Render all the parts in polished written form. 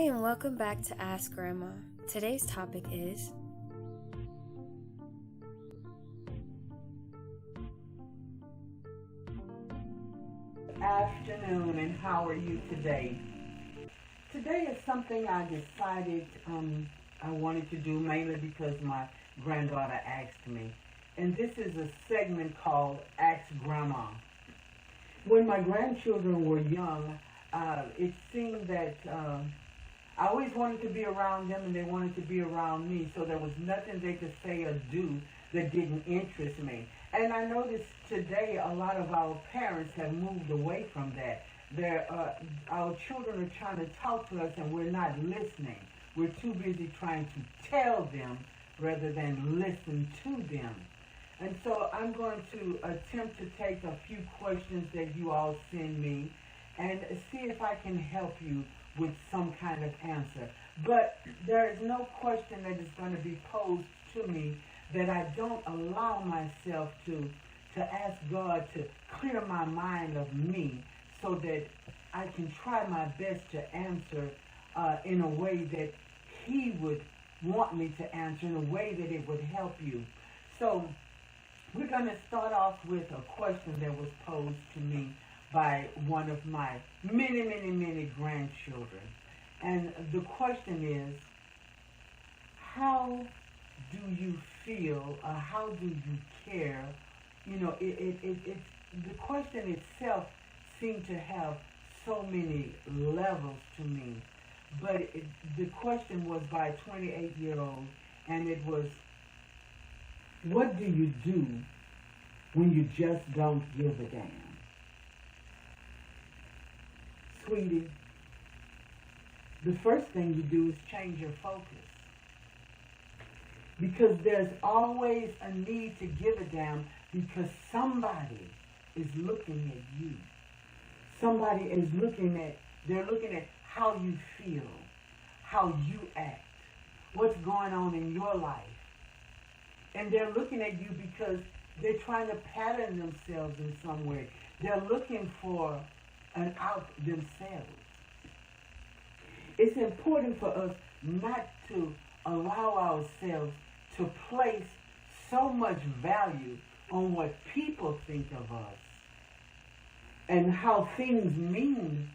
and welcome back to Ask Grandma. Today's topic is afternoon, and how are you today? Today is something I decided I wanted to do mainly because my granddaughter asked me. And this is a segment called Ask Grandma. When my grandchildren were young, it seemed that I always wanted to be around them and they wanted to be around me, so there was nothing they could say or do that didn't interest me. And I noticed today a lot of our parents have moved away from that. Our children are trying to talk to us and we're not listening. We're too busy trying to tell them rather than listen to them. And so I'm going to attempt to take a few questions that you all send me and see if I can help you with some kind of answer. But there is no question that is going to be posed to me that I don't allow myself to ask God to clear my mind of me so that I can try my best to answer in a way that He would want me to answer, in a way that it would help you. So we're going to start off with a question that was posed to me by one of my many grandchildren. And the question is, how do you feel, how do you care? You know, the question itself seemed to have so many levels to me. But the question was by a 28-year-old, and it was, what do you do when you just don't give a damn? Sweetie, the first thing you do is change your focus. Because there's always a need to give a damn because somebody is looking at you. Somebody is they're looking at how you feel, how you act, what's going on in your life. And they're looking at you because they're trying to pattern themselves in some way. They're looking for an out themselves. It's important for us not to allow ourselves to place so much value on what people think of us and how things mean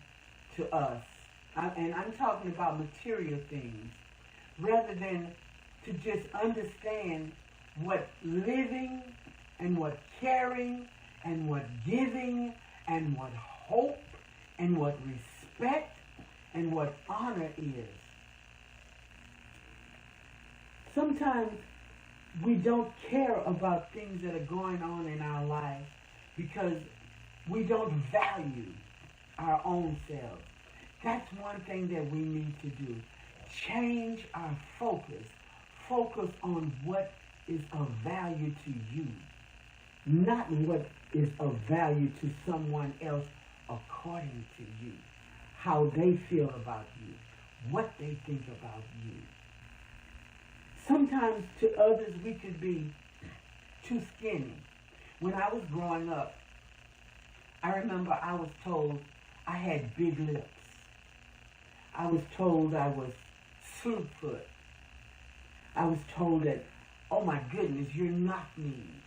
to us. And I'm talking about material things, rather than to just understand what living and what caring and what giving and what hope and what respect and what honor is. Sometimes we don't care about things that are going on in our lives because we don't value our own selves. That's one thing that we need to do. Change our focus. Focus on what is of value to you, not what is of value to someone else according to you, how they feel about you, what they think about you. Sometimes to others we could be too skinny. When I was growing up, I remember I was told I had big lips. I was told I was Slewfoot. I was told that, oh my goodness, you're knock-kneed.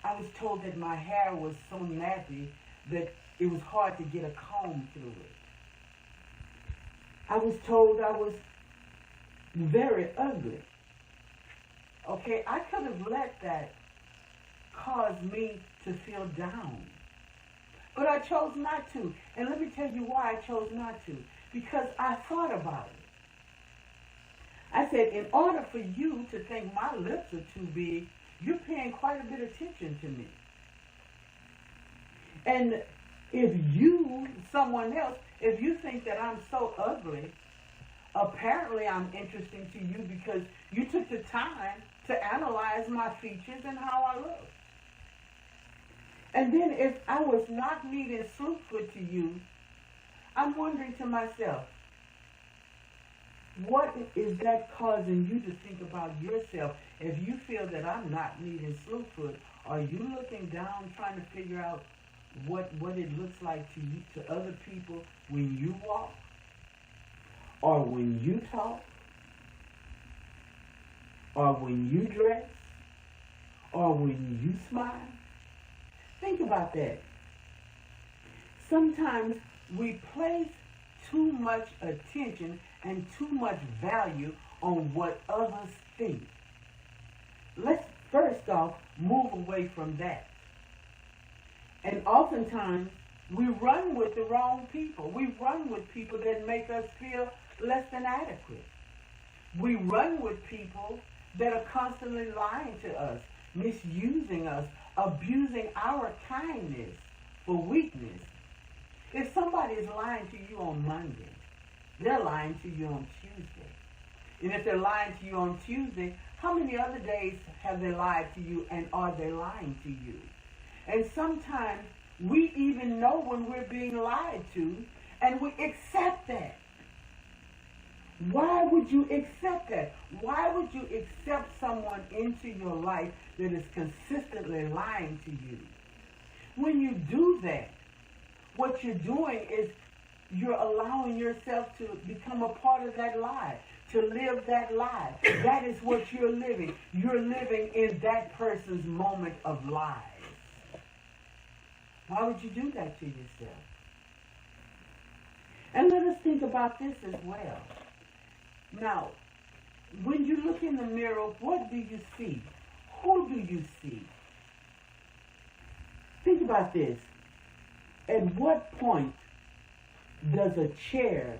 I was told that my hair was so nappy that it was hard to get a comb through it. I was told I was very ugly. Okay, I could have let that cause me to feel down. But I chose not to. And let me tell you why I chose not to. Because I thought about it. I said, in order for you to think my lips are too big, you're paying quite a bit of attention to me. And if you, someone else, if you think that I'm so ugly, apparently I'm interesting to you because you took the time to analyze my features and how I look. And then if I was knock-kneed and Slewfoot to you, I'm wondering to myself, what is that causing you to think about yourself? If you feel that I'm knock-kneed and Slewfoot, are you looking down trying to figure out what it looks like to you, to other people when you walk? or when you talk, or when you dress, or when you smile? Think about that. Sometimes we place too much attention and too much value on what others think. Let's first off move away from that. And oftentimes we run with the wrong people. We run with people that make us feel less than adequate. We run with people that are constantly lying to us, misusing us, abusing our kindness for weakness. If somebody is lying to you on Monday, they're lying to you on Tuesday. And if they're lying to you on Tuesday, how many other days have they lied to you, and are they lying to you? And sometimes we even know when we're being lied to, and we accept that. Why would you accept that? Why would you accept someone into your life that is consistently lying to you? When you do that, what you're doing is you're allowing yourself to become a part of that lie, to live that lie. That is what you're living. You're living in that person's moment of lies. Why would you do that to yourself? And let us think about this as well. Now, when you look in the mirror, what do you see? Who do you see? Think about this. At what point does a chair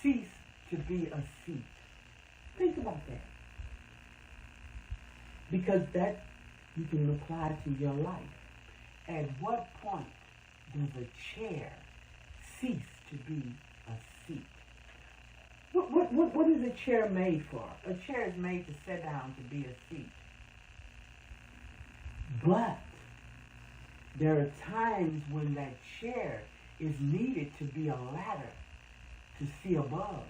cease to be a seat? Think about that. Because that you can apply to your life. At what point does a chair cease to be a seat? What is a chair made for? A chair is made to sit down to be a seat. But there are times when that chair is needed to be a ladder to see above.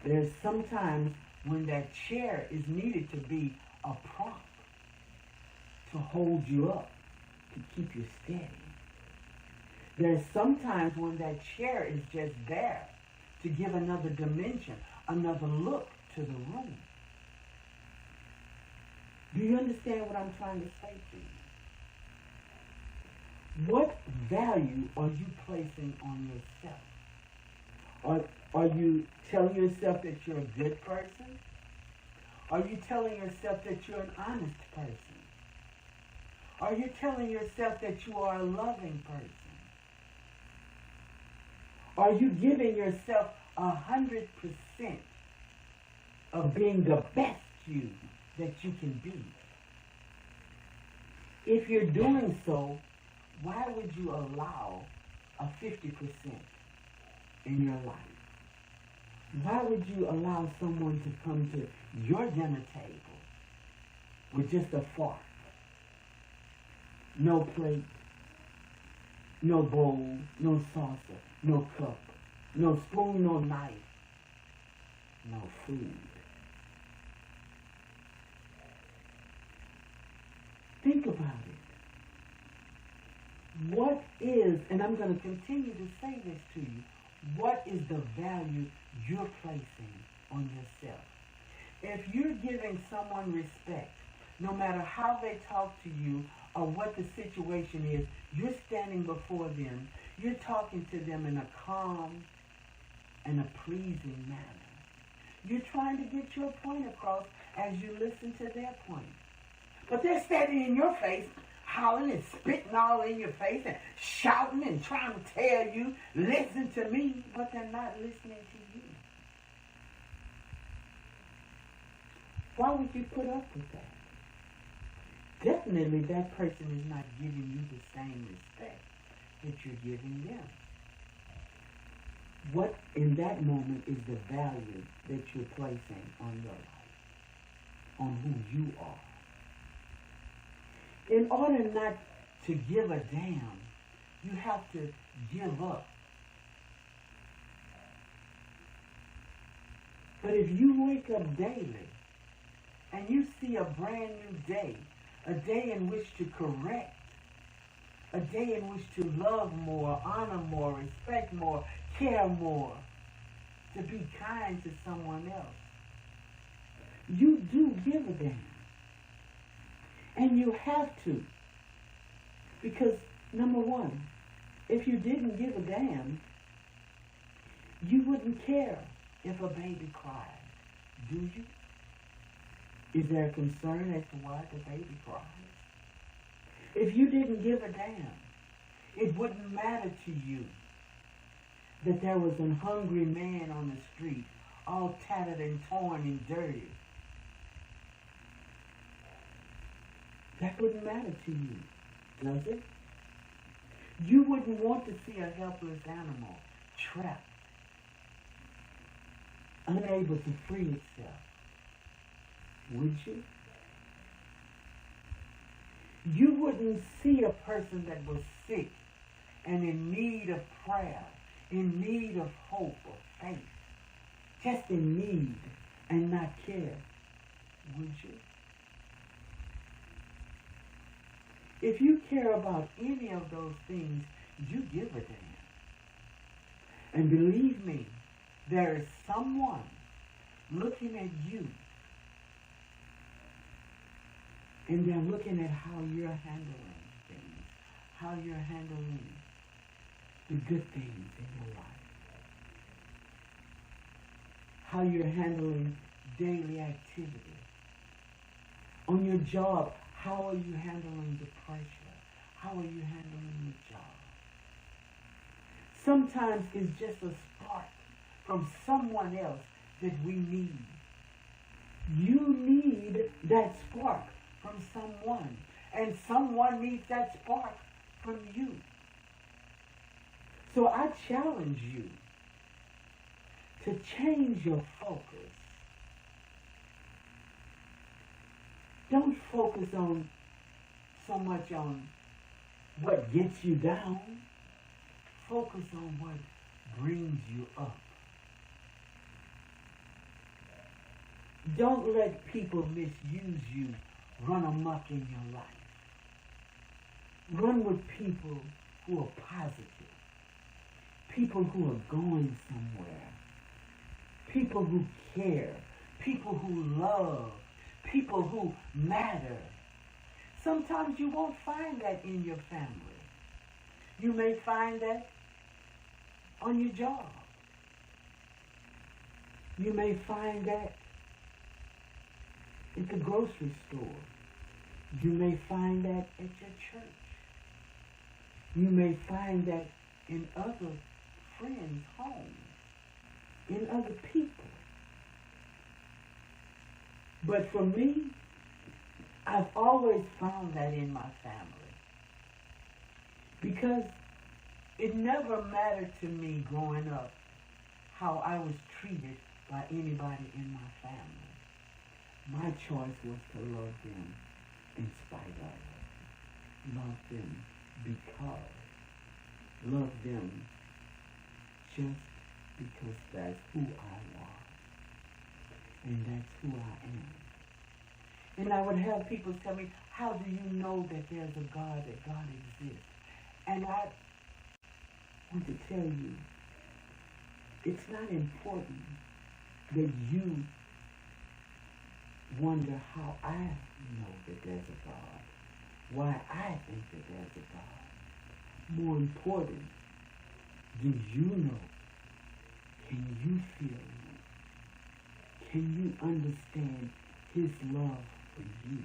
There's sometimes when that chair is needed to be a prop to hold you up, to keep you steady. There's sometimes when that chair is just there to give another dimension, another look to the room. Do you understand what I'm trying to say to you? What value are you placing on yourself? Are you telling yourself that you're a good person? Are you telling yourself that you're an honest person? Are you telling yourself that you are a loving person? Are you giving yourself 100% of being the best you that you can be? If you're doing so, why would you allow a 50% in your life? Why would you allow someone to come to your dinner table with just a fork? No plate, no bowl, no saucer, no cup, no spoon, no knife, no food. Think about it. What is, and I'm going to continue to say this to you, what is the value you're placing on yourself? If you're giving someone respect, no matter how they talk to you or what the situation is, you're standing before them, you're talking to them in a calm and a pleasing manner. You're trying to get your point across as you listen to their point. But they're standing in your face, howling and spitting all in your face and shouting and trying to tell you, listen to me, but they're not listening to you. Why would you put up with that? Definitely that person is not giving you the same respect that you're giving them. What in that moment is the value that you're placing on your life, on who you are? In order not to give a damn, you have to give up. But if you wake up daily and you see a brand new day, a day in which to correct, a day in which to love more, honor more, respect more, care more, to be kind to someone else. You do give a damn. And you have to. Because, number one, if you didn't give a damn, you wouldn't care if a baby cried, do you? Is there a concern as to why the baby cries? If you didn't give a damn, it wouldn't matter to you that there was a hungry man on the street, all tattered and torn and dirty. That wouldn't matter to you, does it? You wouldn't want to see a helpless animal trapped, unable to free itself, would you? You wouldn't see a person that was sick and in need of prayer, in need of hope or faith, just in need and not care, would you? If you care about any of those things, you give a damn. And believe me, there is someone looking at you, and they're looking at how you're handling things, how you're handling the good things in your life, how you're handling daily activity. On your job, how are you handling the pressure? How are you handling the job? Sometimes it's just a spark from someone else that we need. You need that spark from someone, and someone needs that spark from you. So I challenge you to change your focus. Don't focus on so much on what gets you down. Focus on what brings you up. Don't let people misuse you, run amok in your life. Run with people who are positive, people who are going somewhere, people who care, people who love, people who matter. Sometimes you won't find that in your family. You may find that on your job. You may find that at the grocery store. You may find that at your church. You may find that in other friends' homes, in other people. But for me, I've always found that in my family. Because it never mattered to me growing up how I was treated by anybody in my family. My choice was to love them in spite of. Love them because. Love them just because that's who I was. And that's who I am. And I would have people tell me, how do you know that there's a God, that God exists? And I want to tell you, it's not important that you wonder how I know that there's a God, why I think that there's a God. More important, do you know? Can you feel Him? Can you understand His love for you?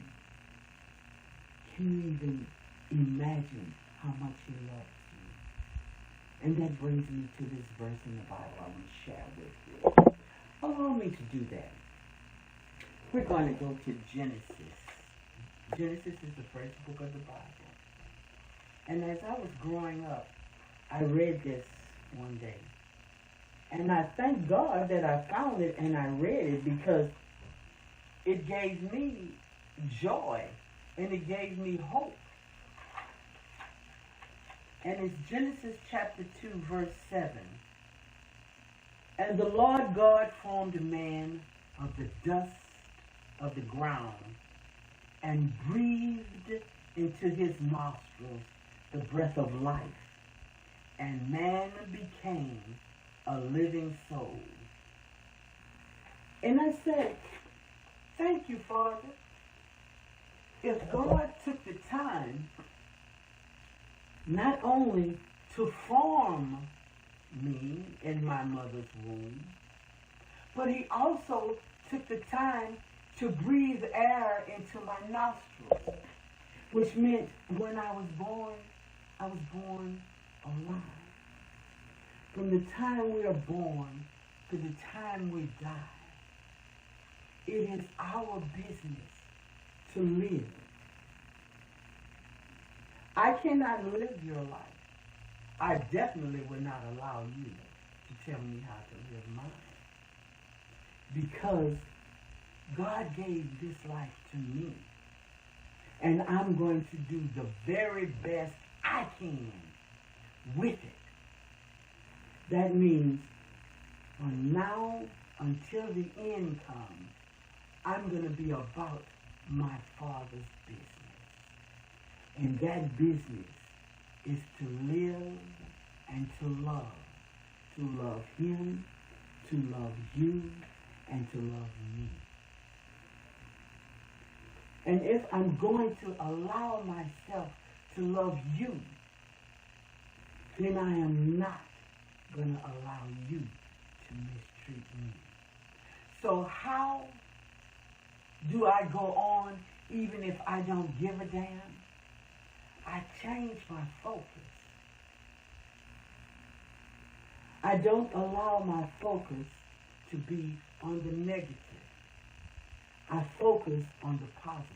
Can you even imagine how much He loves you? And that brings me to this verse in the Bible I want to share with you. Allow me to do that. We're going to go to Genesis. Genesis is the first book of the Bible. And as I was growing up, I read this one day. And I thank God that I found it and I read it, because it gave me joy and it gave me hope. And it's Genesis chapter 2, verse 7. And the Lord God formed man of the dust of the ground and breathed into his nostrils the breath of life, and man became a living soul. And I said, thank you, Father. If God took the time not only to form me in my mother's womb, but he also took the time to breathe air into my nostrils, which meant when I was born alive. From the time we are born to the time we die, it is our business to live. I cannot live your life. I definitely will not allow you to tell me how to live mine. Because God gave this life to me. And I'm going to do the very best I can with it. That means from now until the end comes, I'm going to be about my Father's business. And that business is to live and to love. To love him, to love you, and to love me. And if I'm going to allow myself to love you, then I am not going to allow you to mistreat me. So how do I go on even if I don't give a damn? I change my focus. I don't allow my focus to be on the negative. I focus on the positive.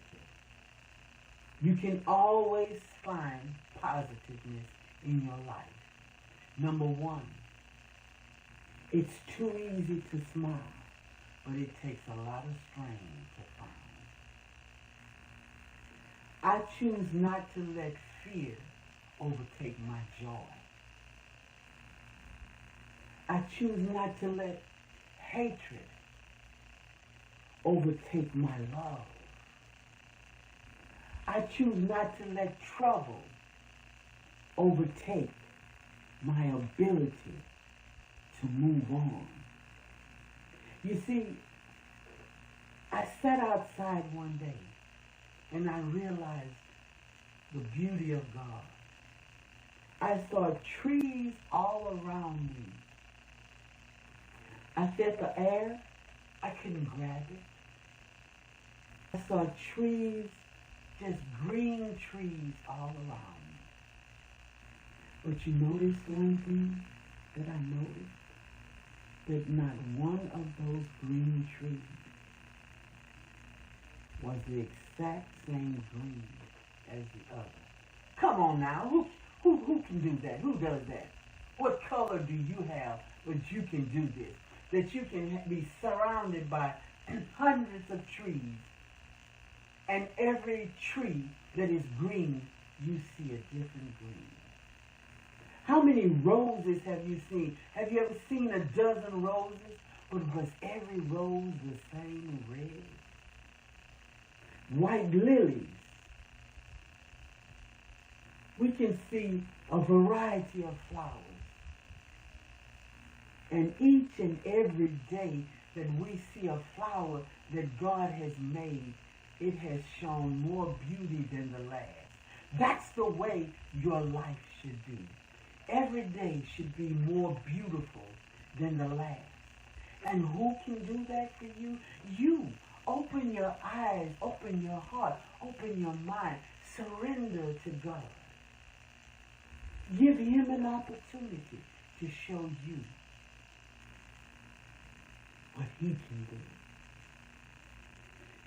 You can always find positiveness in your life. Number one, it's too easy to smile, but it takes a lot of strength to find. I choose not to let fear overtake my joy. I choose not to let hatred overtake my love. I choose not to let trouble overtake my ability to move on. You see, I sat outside one day and I realized the beauty of God. I saw trees all around me. I felt the air. I couldn't grab it. I saw trees, just green trees all around me. But you notice one thing that I noticed? That not one of those green trees was the exact same green as the other. Come on now, who can do that? Who does that? What color do you have that you can do this? That you can be surrounded by hundreds of trees, and every tree that is green, you see a different green. How many roses have you seen? Have you ever seen a dozen roses? But was every rose the same red? White lilies. We can see a variety of flowers. And each and every day that we see a flower that God has made, it has shown more beauty than the last. That's the way your life should be. Every day should be more beautiful than the last. And who can do that for you? You. Open your eyes, open your heart, open your mind. Surrender to God. Give him an opportunity to show you what he can do.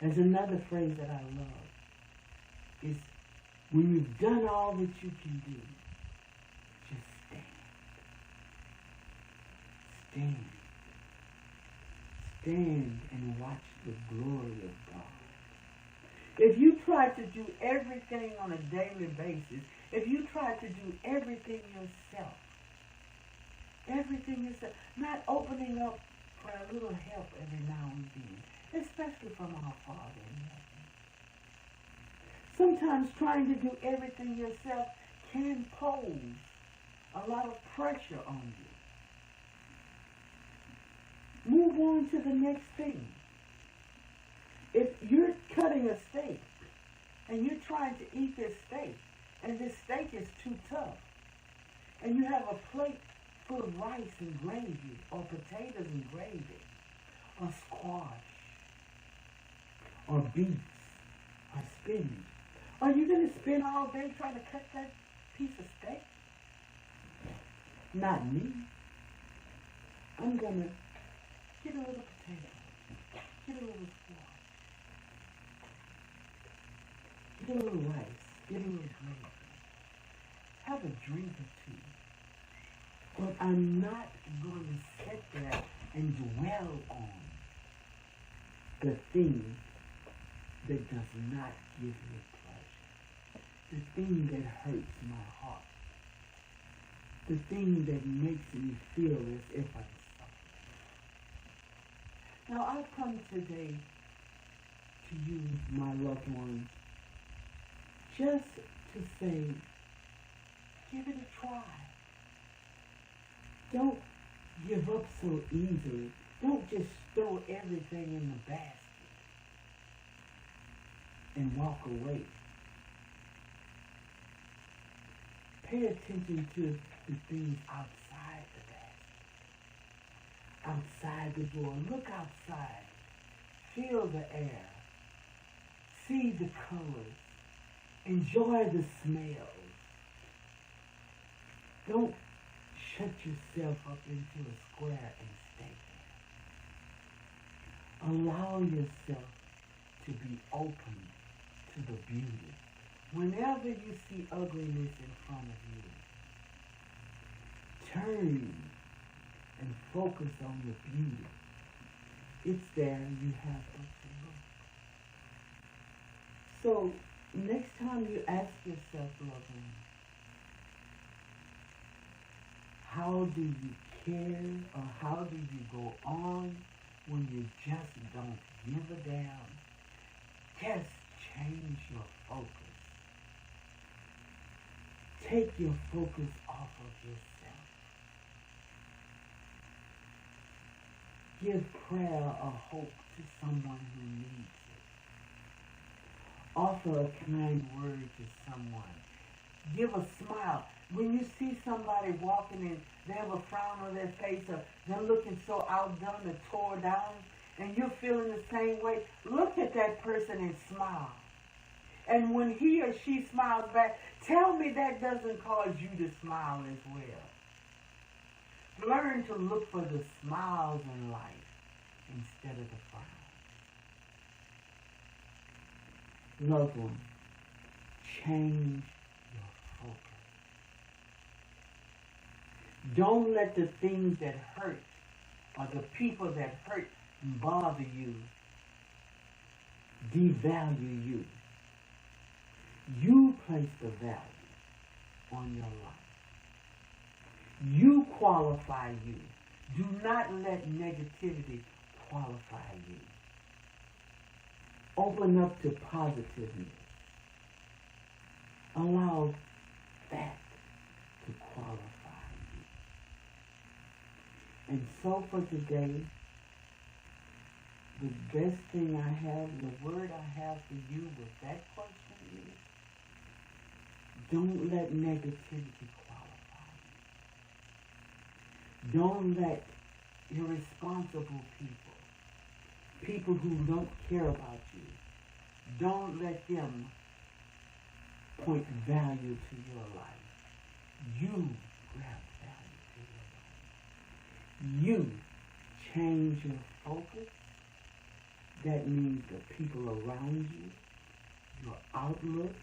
There's another phrase that I love. Is when you've done all that you can do, just stand. Stand. Stand and watch the glory of God. If you try to do everything on a daily basis, if you try to do everything yourself, not opening up for a little help every now and then, especially from our Father in heaven. Sometimes trying to do everything yourself can pose a lot of pressure on you. Move on to the next thing. If you're cutting a steak and you're trying to eat this steak and this steak is too tough and you have a plate full of rice and gravy or potatoes and gravy or squash or beets or spinach, are you going to spend all day trying to cut that piece of steak? Not me. I'm going to get a little potato, get a little squash, get a little rice, get a little gravy, have a drink or two. But I'm not going to sit there and dwell on the thing that does not give me pleasure, the thing that hurts my heart, the thing that makes me feel as if I'm suffering. Now, I've come today to you, my loved ones, just to say, give it a try. Don't give up so easily. Don't just throw everything in the basket and walk away. Pay attention to the things outside the basket, outside the door. Look outside. Feel the air. See the colors. Enjoy the smells. Don't shut yourself up into a square and stay there. Allow yourself to be open to the beauty. Whenever you see ugliness in front of you, turn and focus on the beauty. It's there, you have but to look. So, next time you ask yourself, loved one, how do you care or how do you go on when you just don't give a damn? Just change your focus. Take your focus off of yourself. Give prayer or hope to someone who needs it. Offer a kind word to someone. Give a smile. When you see somebody walking and they have a frown on their face or they're looking so outdone or tore down and you're feeling the same way, look at that person and smile. And when he or she smiles back, tell me that doesn't cause you to smile as well. Learn to look for the smiles in life instead of the frowns. Loved one, change your focus. Don't let the things that hurt or the people that hurt and bother you devalue you. You place the value on your life. You qualify you. Do not let negativity qualify you. Open up to positiveness. Allow that to qualify you. And so for today, the best thing I have, the word I have for you with that question is, don't let negativity qualify you. Don't let irresponsible people who don't care about you, don't let them point value to your life. You grab value to your life. You change your focus. That means the people around you, your outlook,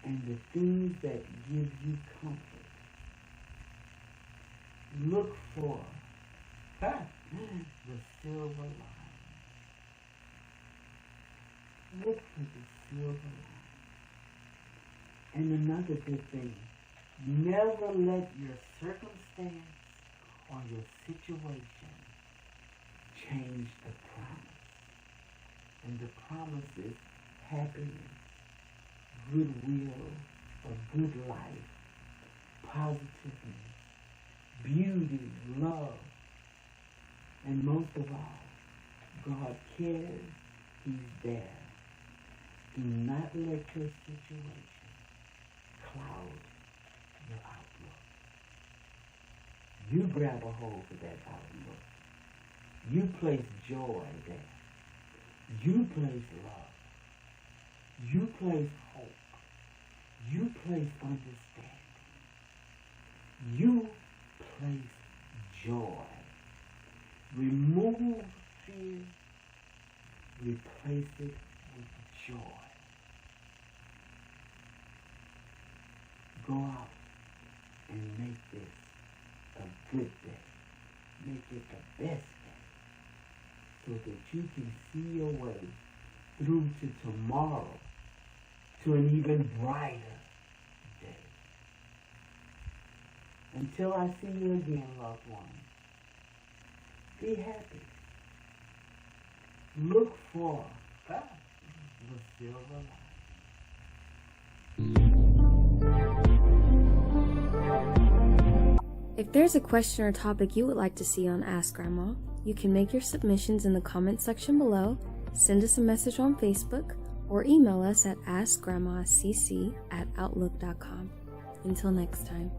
and the things that give you comfort. Look for the silver line. Look for the silver line. And another good thing, never let your circumstance or your situation change the promise. And the promise is happiness, goodwill, a good life, positivity, beauty, love, and most of all, God cares. He's there. Do not let your situation cloud your outlook. You grab a hold of that outlook. You place joy there. You place love. You place hope. You place understanding. You place joy. Remove fear. Replace it with joy. Go out and make this a good day. Make it the best day so that you can see your way through to tomorrow, to an even brighter day. Until I see you again, loved one, be happy. Look for the silver lining. If there's a question or topic you would like to see on Ask Grandma, you can make your submissions in the comment section below, send us a message on Facebook, or email us at askgrandmacc@outlook.com. Until next time.